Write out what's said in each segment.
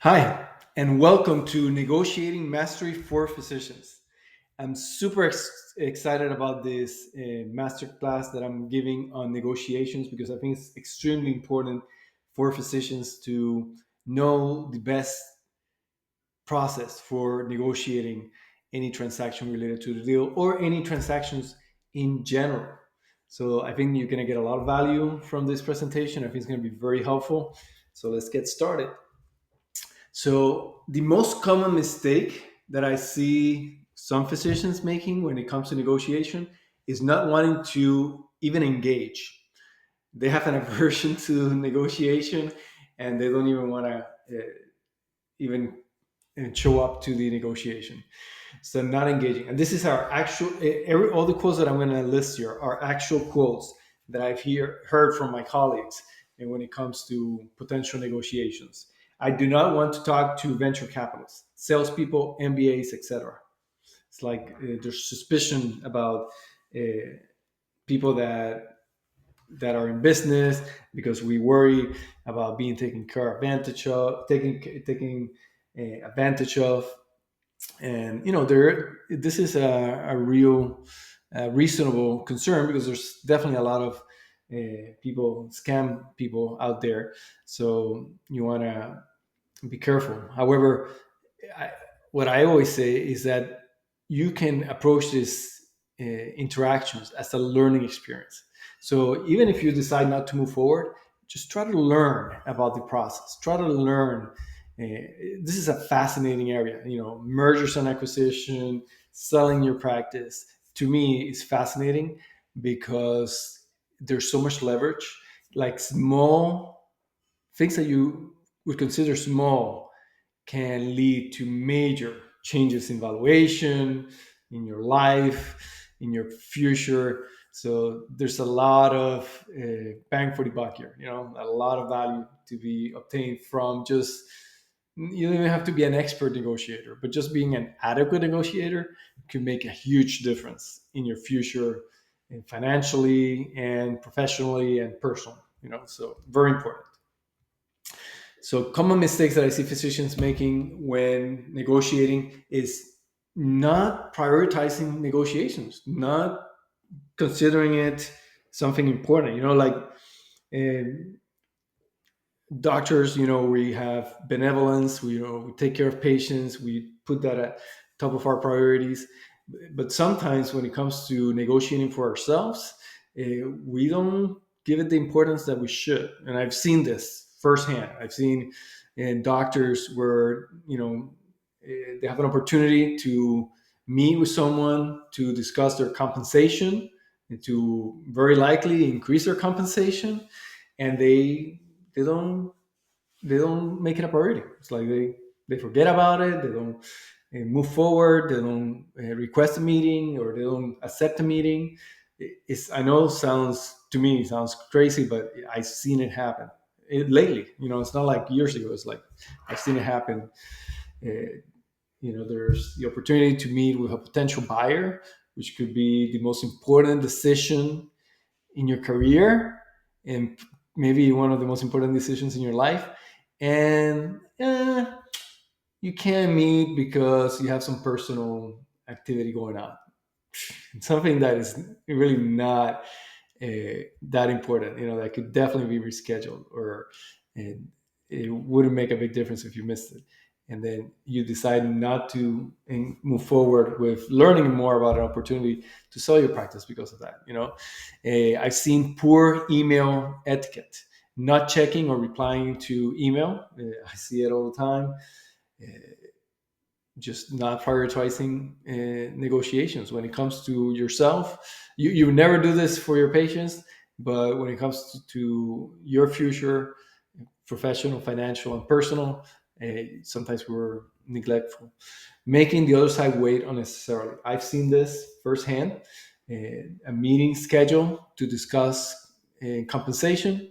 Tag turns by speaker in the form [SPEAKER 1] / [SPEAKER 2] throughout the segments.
[SPEAKER 1] Hi, and welcome to Negotiating Mastery for Physicians. I'm super excited about this masterclass that I'm giving on negotiations because I think it's extremely important for physicians to know the best process for negotiating any transaction related to the deal or any transactions in general. So I think you're going to get a lot of value from this presentation. I think it's going to be very helpful. So let's get started. So the most common mistake that I see some physicians making when it comes to negotiation is not wanting to even engage. They have an aversion to negotiation, and they don't even want to even show up to the negotiation. So not engaging. And this is our actual all the quotes that I'm going to list here are actual quotes that heard from my colleagues. And when it comes to potential negotiations, I do not want to talk to venture capitalists, salespeople, MBAs, etc. It's like there's suspicion about uh, people that are in business because we worry about being taking advantage of. And there this is a real reasonable concern because there's definitely a lot of people scam people out there, so you want to be careful. However, I, what I always say is that you can approach these interactions as a learning experience. So even if you decide not to move forward, just try to learn about the process. Try to learn. This is a fascinating area. Mergers and acquisition, selling your practice. To me, is fascinating because there's so much leverage. Like small things that you would consider small can lead to major changes in valuation, in your life, in your future. So there's a lot of bang for the buck here. A lot of value to be obtained from just. You don't even have to be an expert negotiator, but just being an adequate negotiator can make a huge difference in your future, and financially and professionally and personally. So very important. So, common mistakes that I see physicians making when negotiating is not prioritizing negotiations, not considering it something important. Like uh, doctors, we have benevolence, we take care of patients, we put that at top of our priorities. But sometimes when it comes to negotiating for ourselves, we don't give it the importance that we should. And I've seen this firsthand. I've seen in doctors where they have an opportunity to meet with someone to discuss their compensation and to very likely increase their compensation, and they don't make it a priority. It's like they forget about it. They don't move forward. They don't request a meeting, or they don't accept a meeting. It's, I know, sounds crazy, but I've seen it happen lately. It's not like years ago. It's like I've seen it happen. Uh, there's the opportunity to meet with a potential buyer, which could be the most important decision in your career, and maybe one of the most important decisions in your life. And you can't meet because you have some personal activity going on, something that is really not that important. That could definitely be rescheduled, or and it wouldn't make a big difference if you missed it. And then you decide not to move forward with learning more about an opportunity to sell your practice because of that. I've seen poor email etiquette, not checking or replying to email. I see it all the time. Just not prioritizing negotiations when it comes to yourself. You never do this for your patients, but when it comes to your future, professional, financial, and personal, sometimes we're neglectful, making the other side wait unnecessarily. I've seen this firsthand. A meeting scheduled to discuss compensation,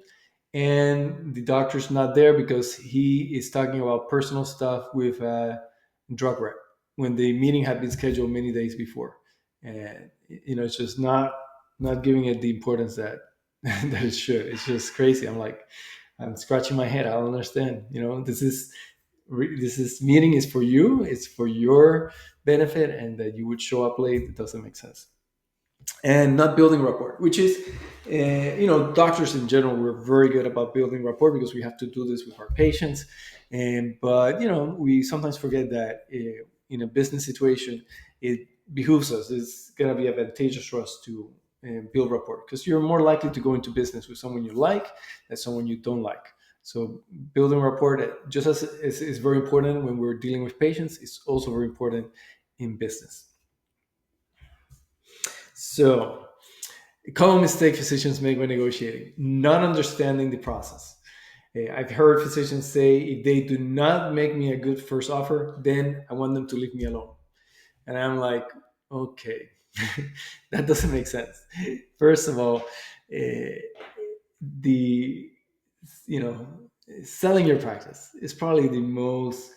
[SPEAKER 1] and the doctor's not there because he is talking about personal stuff with a drug rep when the meeting had been scheduled many days before. And it's just not giving it the importance that that it should. It's just crazy. I'm scratching my head. I don't understand. This is this is meeting is for you, it's for your benefit, and that you would show up late, it doesn't make sense. And not building rapport, which is, doctors in general, we're very good about building rapport because we have to do this with our patients. And but we sometimes forget that in a business situation, it behooves us. It's going to be advantageous for us to build rapport, because you're more likely to go into business with someone you like than someone you don't like. So building rapport, just as is very important when we're dealing with patients, is also very important in business. So, a common mistake physicians make when negotiating: not understanding the process. I've heard physicians say, if they do not make me a good first offer, then I want them to leave me alone. And I'm like, okay, that doesn't make sense. First of all, the you know selling your practice is probably the most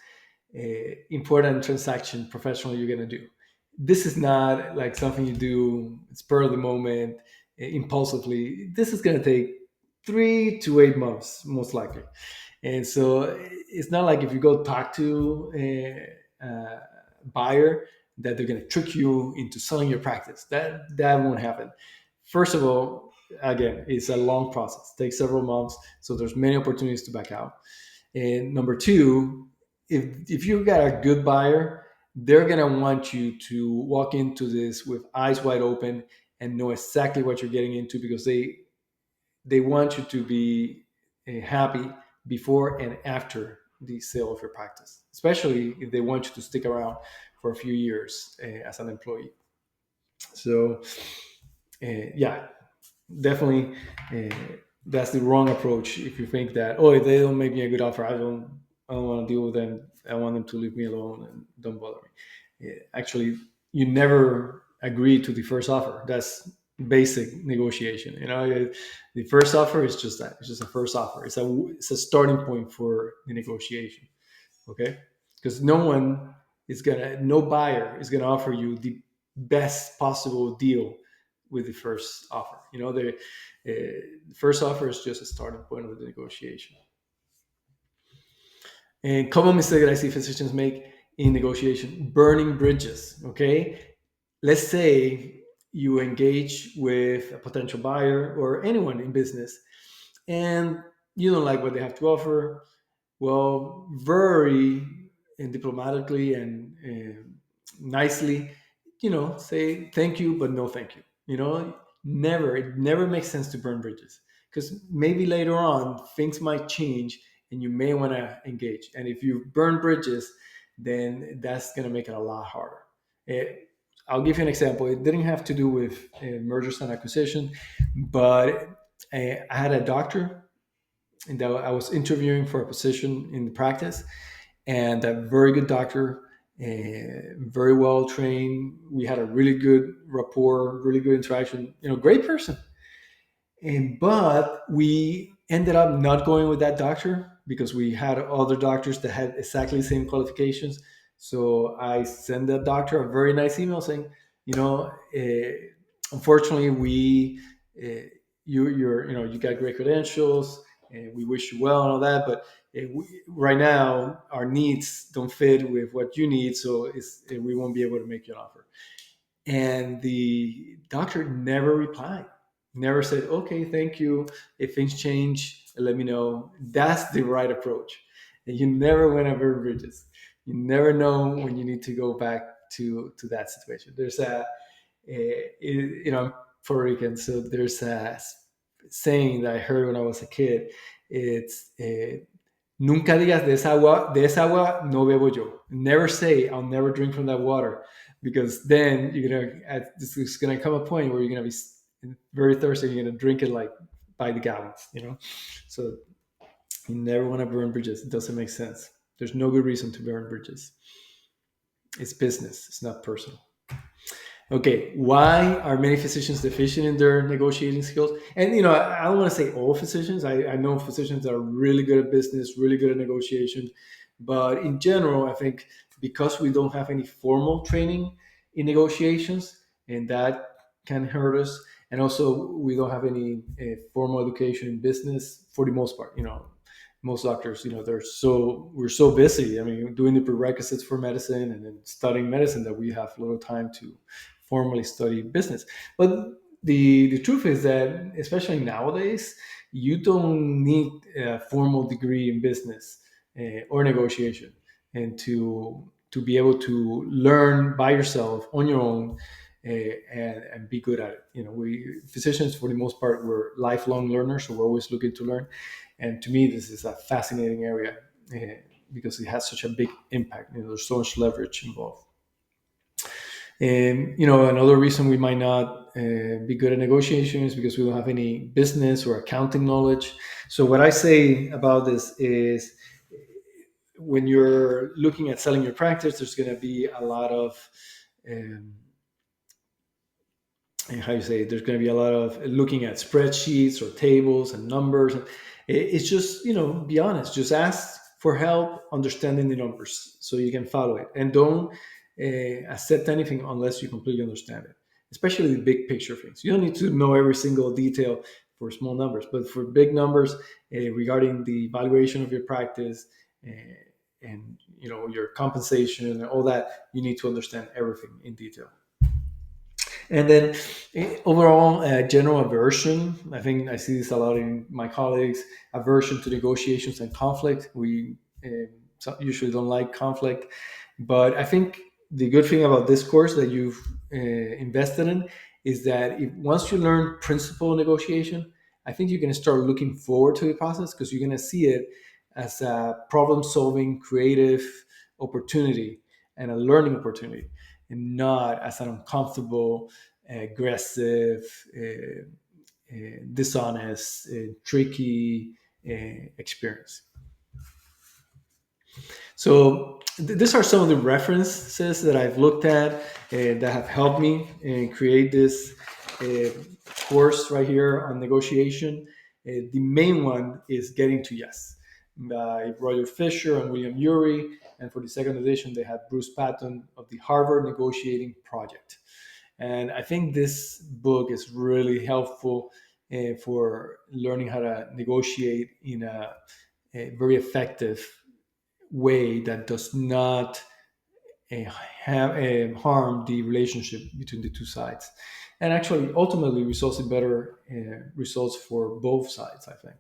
[SPEAKER 1] important transaction professionally you're going to do. This is not like something you do spur of the moment, impulsively. This is going to take 3 to 8 months most likely. And so it's not like if you go talk to a buyer that they're going to trick you into selling your practice. That won't happen. First of all, again, it's a long process. It takes several months, so there's many opportunities to back out. And number two, if you got a good buyer, they're gonna want you to walk into this with eyes wide open and know exactly what you're getting into, because they want you to be happy before and after the sale of your practice, especially if they want you to stick around for a few years as an employee. So yeah, definitely, uh, that's the wrong approach. If you think that, oh, if they don't make me a good offer, I don't want to deal with them. I want them to leave me alone and don't bother me. Actually, you never agree to the first offer. That's basic negotiation. The first offer is just that. It's just a first offer. It's a starting point for the negotiation. Okay, because no buyer is gonna offer you the best possible deal with the first offer. The first offer is just a starting point of the negotiation. And common mistake that I see physicians make in negotiation: burning bridges. Okay, let's say you engage with a potential buyer or anyone in business, and you don't like what they have to offer. Well, very and diplomatically and nicely, say thank you, but no thank you. It never makes sense to burn bridges, because maybe later on things might change and you may want to engage. And if you burn bridges, then that's going to make it a lot harder. Eh, I'll give you an example. It didn't have to do with mergers and acquisition, but I had a doctor that I was interviewing for a position in the practice, and a very good doctor, very well trained. We had a really good rapport, really good interaction. Great person. But we ended up not going with that doctor because we had other doctors that had exactly the same qualifications. So I sent that doctor a very nice email saying, unfortunately, you got great credentials, and we wish you well and all that, but right now our needs don't fit with what you need, so we won't be able to make you an offer. And the doctor never replied, never said, okay, thank you. If things change, let me know. That's the right approach. And you never went over bridges. You never know when you need to go back to that situation. I'm Puerto Rican, so there's a saying that I heard when I was a kid. It's nunca digas de esa agua no bebo yo. Never say I'll never drink from that water, because then it's gonna come a point where you're gonna be very thirsty. And you're gonna drink it like by the gallons. So you never want to burn bridges. It doesn't make sense. There's no good reason to burn bridges. It's business. It's not personal. Okay, why are many physicians deficient in their negotiating skills? And I don't want to say all physicians. I know physicians that are really good at business, really good at negotiation, but in general, I think because we don't have any formal training in negotiations, and that can hurt us. And also, we don't have any formal education in business for the most part. most doctors, we're so busy. I mean, doing the prerequisites for medicine and then studying medicine, that we have little time to formally study business. But the truth is that, especially nowadays, you don't need a formal degree in business or negotiation, and to be able to learn by yourself on your own, and be good at it. We physicians, for the most part, we're lifelong learners, so we're always looking to learn. And to me, this is a fascinating area, because it has such a big impact. There's so much leverage involved. And another reason we might not be good at negotiation is because we don't have any business or accounting knowledge. So what I say about this is, when you're looking at selling your practice, there's going to be a lot of um, how you say, there's going to be a lot of looking at spreadsheets or tables and numbers. It's just, be honest, just ask for help understanding the numbers so you can follow it, and don't accept anything unless you completely understand it, especially the big picture things. You don't need to know every single detail for small numbers, but for big numbers, regarding the valuation of your practice, uh, and your compensation and all that, you need to understand everything in detail. And then, overall, general aversion. I think I see this a lot in my colleagues: aversion to negotiations and conflict. We usually don't like conflict, but I think the good thing about this course that you've invested in is that, once you learn principle negotiation, I think you're going to start looking forward to the process, because you're going to see it as a problem-solving, creative opportunity and a learning opportunity, and not as an uncomfortable, aggressive, dishonest, tricky experience. So these are some of the references that I've looked at, that have helped me create this uh, course right here on negotiation. The main one is Getting to Yes, by Roger Fisher and William Ury. And for the second edition, they had Bruce Patton of the Harvard Negotiating Project. And I think this book is really helpful for learning how to negotiate in a very effective way that does not harm the relationship between the two sides, and actually ultimately results in better results for both sides, I think.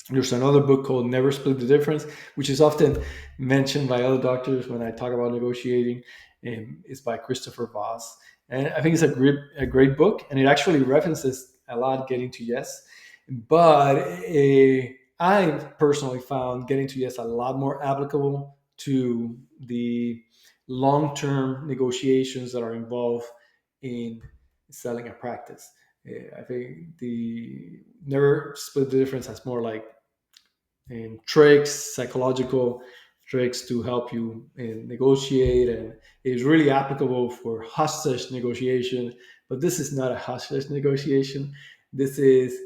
[SPEAKER 1] There's another book called Never Split the Difference, which is often mentioned by other doctors when I talk about negotiating. It's by Christopher Voss. And I think it's a great book, and it actually references a lot Getting to Yes. But I personally found Getting to Yes a lot more applicable to the long term negotiations that are involved in selling a practice. I think the Never Split the Difference has more like tricks, psychological tricks to help you negotiate, and it's really applicable for hostage negotiation. But this is not a hostage negotiation. This is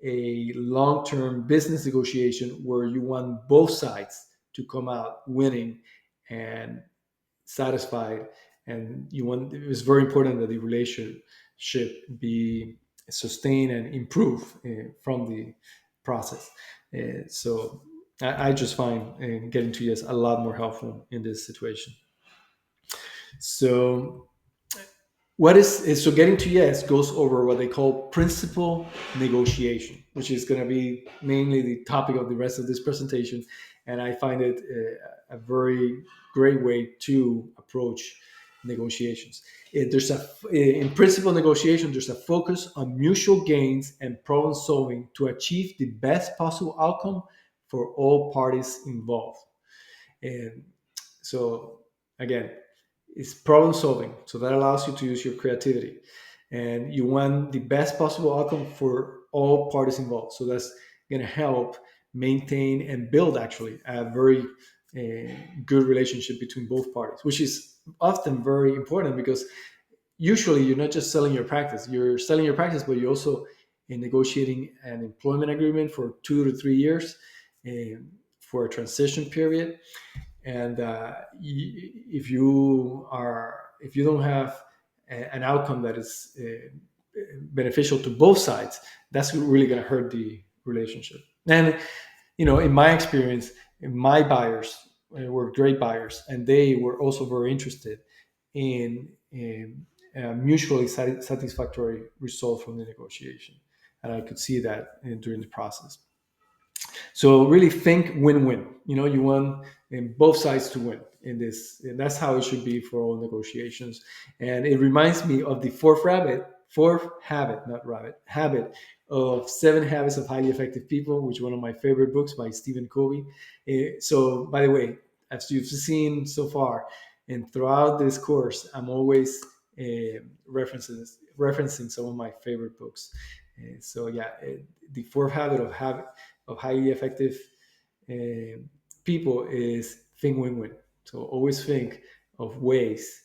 [SPEAKER 1] a long-term business negotiation where you want both sides to come out winning and satisfied, and it was very important that the relationship be sustained and improve from the process. So I just find Getting to Yes a lot more helpful in this situation. So so Getting to Yes goes over what they call principal negotiation, which is going to be mainly the topic of the rest of this presentation. And I find it a very great way to approach negotiations. In principal negotiation, there's a focus on mutual gains and problem solving to achieve the best possible outcome for all parties involved. And so, again, it's problem solving. So that allows you to use your creativity. And you want the best possible outcome for all parties involved. So that's going to help maintain and build, actually, a very good relationship between both parties, which is often very important, because usually you're not just selling your practice, you're selling your practice, but you're also negotiating an employment agreement for 2 to 3 years, for a transition period. And if you don't have an outcome that is beneficial to both sides, that's really going to hurt the relationship. And in my experience, my buyers were great buyers, and they were also very interested in a mutually satisfactory result from the negotiation, and I could see that during the process. So really think win-win. You want both sides to win in this, and that's how it should be for all negotiations. And it reminds me of the fourth habit, not rabbit, habit of Seven Habits of Highly Effective People, which is one of my favorite books by Stephen Covey. So, by the way, as you've seen so far, and throughout this course, I'm always referencing some of my favorite books. So yeah, the fourth habit of highly effective uh, people is think win-win. So always think of ways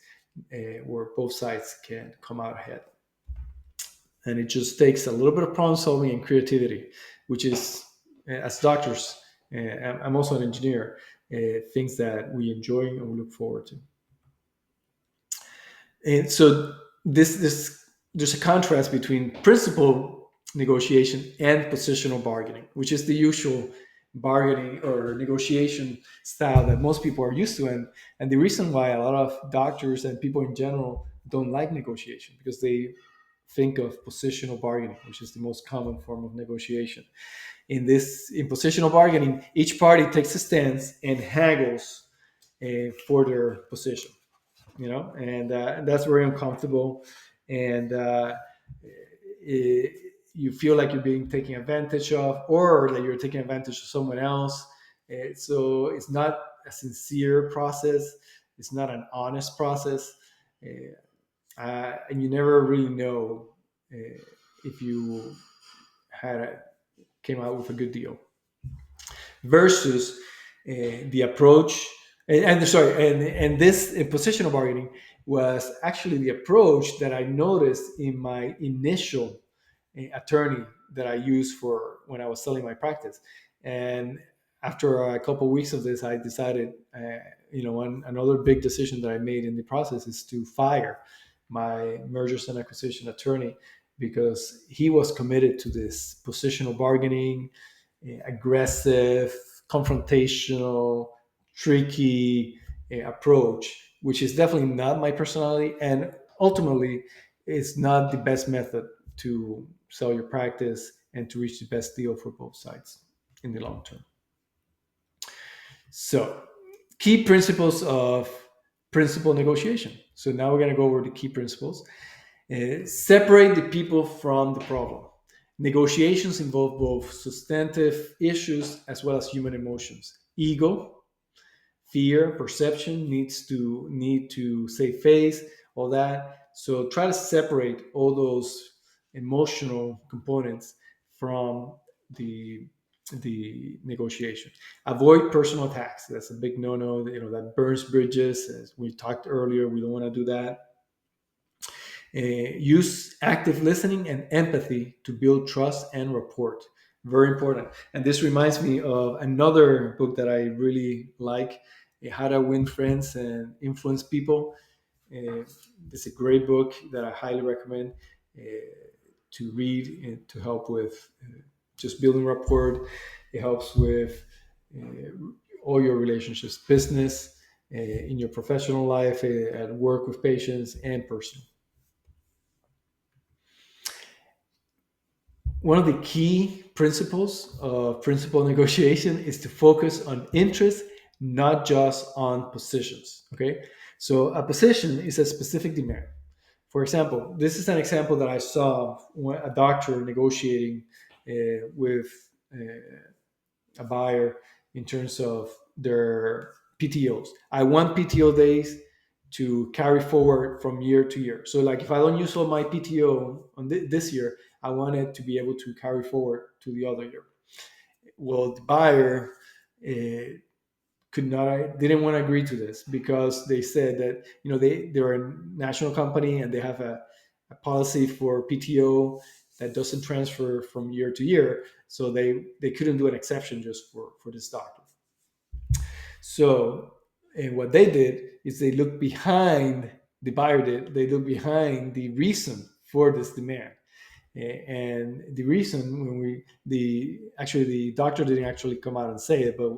[SPEAKER 1] where both sides can come out ahead. And it just takes a little bit of problem solving and creativity, which is, as doctors, I'm also an engineer, things that we enjoy and we look forward to. And so this there's a contrast between principal negotiation and positional bargaining, which is the usual bargaining or negotiation style that most people are used to, and the reason why a lot of doctors and people in general don't like negotiation, because they think of positional bargaining, which is the most common form of negotiation. In positional bargaining, each party takes a stance and haggles for their position, and that's very uncomfortable, and it, you feel like you're being taken advantage of, or that you're taking advantage of someone else. So it's not a sincere process, it's not an honest process, and you never really know if you came out with a good deal versus the approach. And sorry, and this positional bargaining was actually the approach that I noticed in my initial attorney that I used for when I was selling my practice. And after a couple of weeks of this, I decided, another big decision that I made in the process is to fire my mergers and acquisition attorney, because he was committed to this positional bargaining, aggressive, confrontational, tricky approach, which is definitely not my personality, and ultimately it's not the best method to sell your practice and to reach the best deal for both sides in the long term. So, key principles of principal negotiation. So now we're going to go over the key principles. Separate the people from the problem. Negotiations involve both substantive issues as well as human emotions. Ego, fear, perception need to save face, all that. So try to separate all those emotional components from the the negotiation. Avoid personal attacks. That's a big no-no. That burns bridges. As we talked earlier, we don't want to do that. Use active listening and empathy to build trust and rapport. Very important. And this reminds me of another book that I really like, How to Win Friends and Influence People. It's a great book that I highly recommend to read and to help with just building rapport. It helps with all your relationships, business, in your professional life, at work with patients, and personal. One of the key principles of principal negotiation is to focus on interest, not just on positions. Okay, so a position is a specific demand. For example, this is an example that I saw when a doctor negotiating with a buyer in terms of their PTOs. I want PTO days to carry forward from year to year. So, like, if I don't use all my PTO on this year, I want it to be able to carry forward to the other year. Well, the buyer didn't want to agree to this, because they said that they're a national company and they have a policy for PTO that doesn't transfer from year to year, so they couldn't do an exception just for this doctor. So, and what they did is they looked behind, the buyer did, they looked behind the reason for this demand. And the reason when the doctor didn't actually come out and say it, but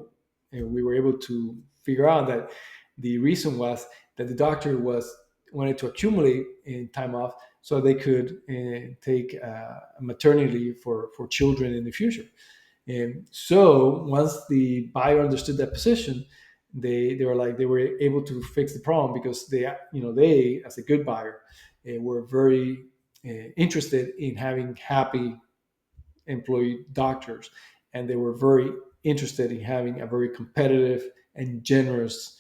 [SPEAKER 1] we were able to figure out that the reason was that the doctor was wanted to accumulate in time off so they could take maternity leave for children in the future. And so once the buyer understood that position, they were able to fix the problem because they as a good buyer were very interested in having happy employee doctors, and they were very interested in having a very competitive and generous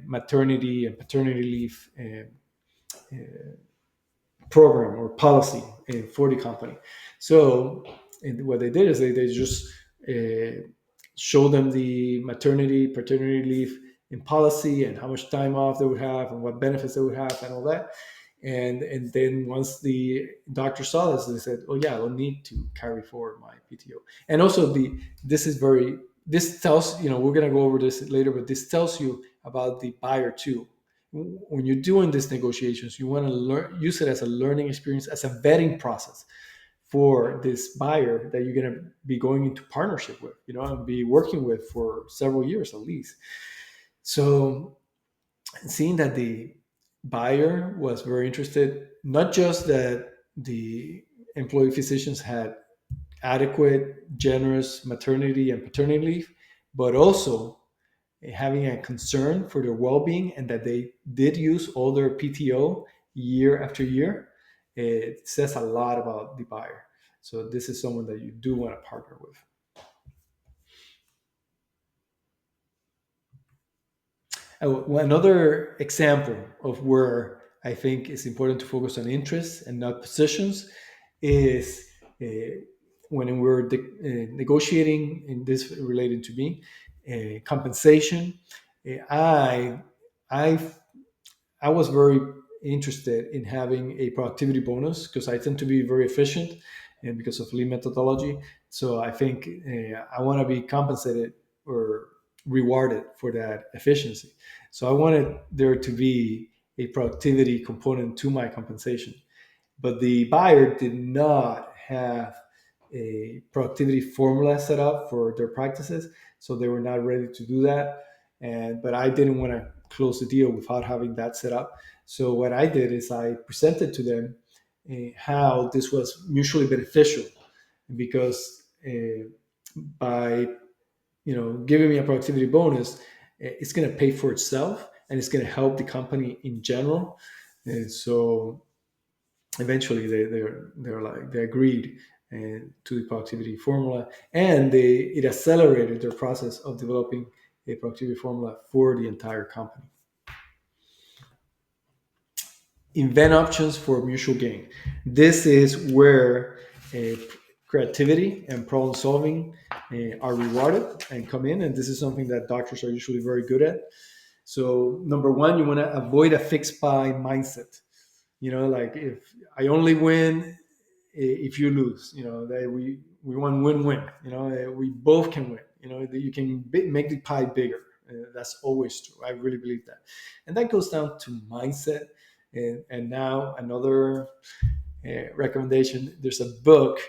[SPEAKER 1] maternity and paternity leave program or policy for the company. So and what they did is they just uh, show them the maternity, paternity leave in policy and how much time off they would have and what benefits they would have and all that. And then once the doctor saw this, they said, "Oh yeah, I don't need to carry forward my PTO." And also this tells we're gonna go over this later, but this tells you about the buyer too. When you're doing these negotiations, you want to use it as a learning experience, as a vetting process for this buyer that you're going to be going into partnership with, and be working with for several years at least. So seeing that the buyer was very interested, not just that the employee physicians had adequate, generous maternity and paternity leave, but also having a concern for their well-being and that they did use all their PTO year after year, it says a lot about the buyer. So this is someone that you do want to partner with. Another example of where I think it's important to focus on interests and not positions is when we're negotiating, in this related to me, compensation. I I I was very interested in having a productivity bonus because I tend to be very efficient and because of lean methodology. So I think I want to be compensated or rewarded for that efficiency. So I wanted there to be a productivity component to my compensation. But the buyer did not have a productivity formula set up for their practices, so they were not ready to do that. And but I didn't want to close the deal without having that set up. So what I did is I presented to them how this was mutually beneficial because by giving me a productivity bonus, it's going to pay for itself and it's going to help the company in general. And so eventually they agreed to the productivity formula, and it accelerated their process of developing a productivity formula for the entire company. Invent options for mutual gain. This is where uh, creativity and problem solving are rewarded and come in, and this is something that doctors are usually very good at. So number one, you want to avoid a fixed buy mindset. Like, if I only win if you lose, that we want win-win. We both can win. That you can make the pie bigger. That's always true. I really believe that, and that goes down to mindset. And now another recommendation. There's a book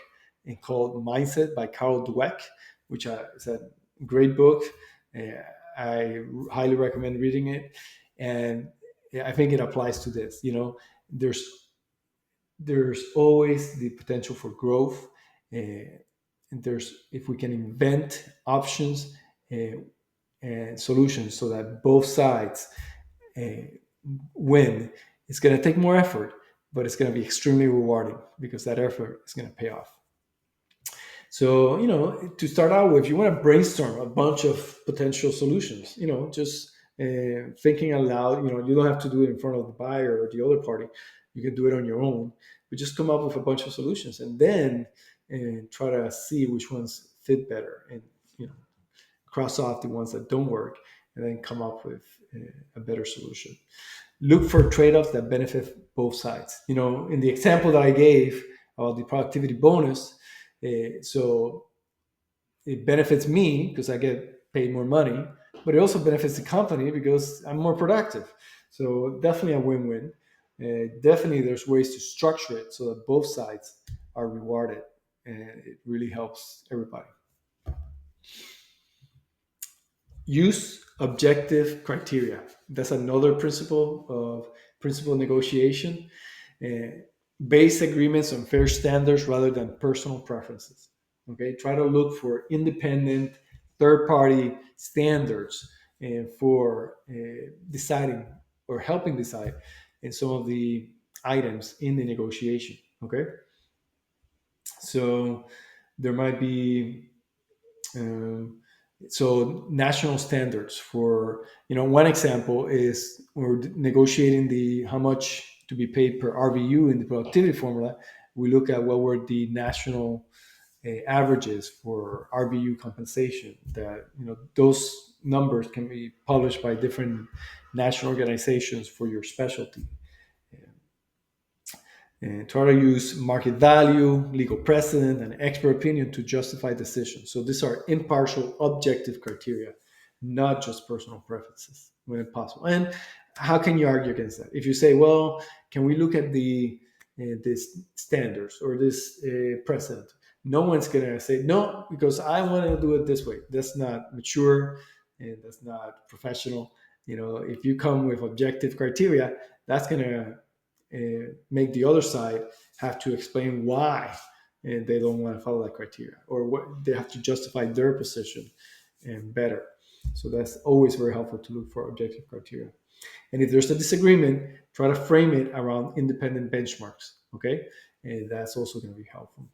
[SPEAKER 1] called Mindset by Carol Dweck, which is a great book. I highly recommend reading it, and I think it applies to this. There's there's always the potential for growth. And there's if we can invent options and solutions so that both sides uh, win, it's going to take more effort, but it's going to be extremely rewarding because that effort is going to pay off. So, to start out with, you want to brainstorm a bunch of potential solutions, just thinking out loud. You don't have to do it in front of the buyer or the other party. You can do it on your own, but just come up with a bunch of solutions and then try to see which ones fit better and, cross off the ones that don't work and then come up with a better solution. Look for trade-offs that benefit both sides. In the example that I gave about the productivity bonus, so it benefits me because I get paid more money, but it also benefits the company because I'm more productive. So definitely a win-win. Definitely, there's ways to structure it so that both sides are rewarded, and it really helps everybody. Use objective criteria. That's another principle negotiation. Uh, Base agreements on fair standards rather than personal preferences. Okay, try to look for independent third-party standards for deciding or helping decide in some of the items in the negotiation. Okay, so there might be um, so national standards for, one example is we're negotiating the how much to be paid per RVU in the productivity formula. We look at what were the national averages for RVU compensation. That, those numbers can be published by different national organizations for your specialty. And try to use market value, legal precedent, and expert opinion to justify decisions. So these are impartial, objective criteria, not just personal preferences when possible. And how can you argue against that? If you say, well, can we look at the this standards or this precedent? No one's going to say no because I want to do it this way. That's not mature and that's not professional. If you come with objective criteria, that's going to make the other side have to explain why they don't want to follow that criteria, or what they have to justify their position and better. So that's always very helpful to look for objective criteria. And if there's a disagreement, try to frame it around independent benchmarks. Okay, and that's also going to be helpful.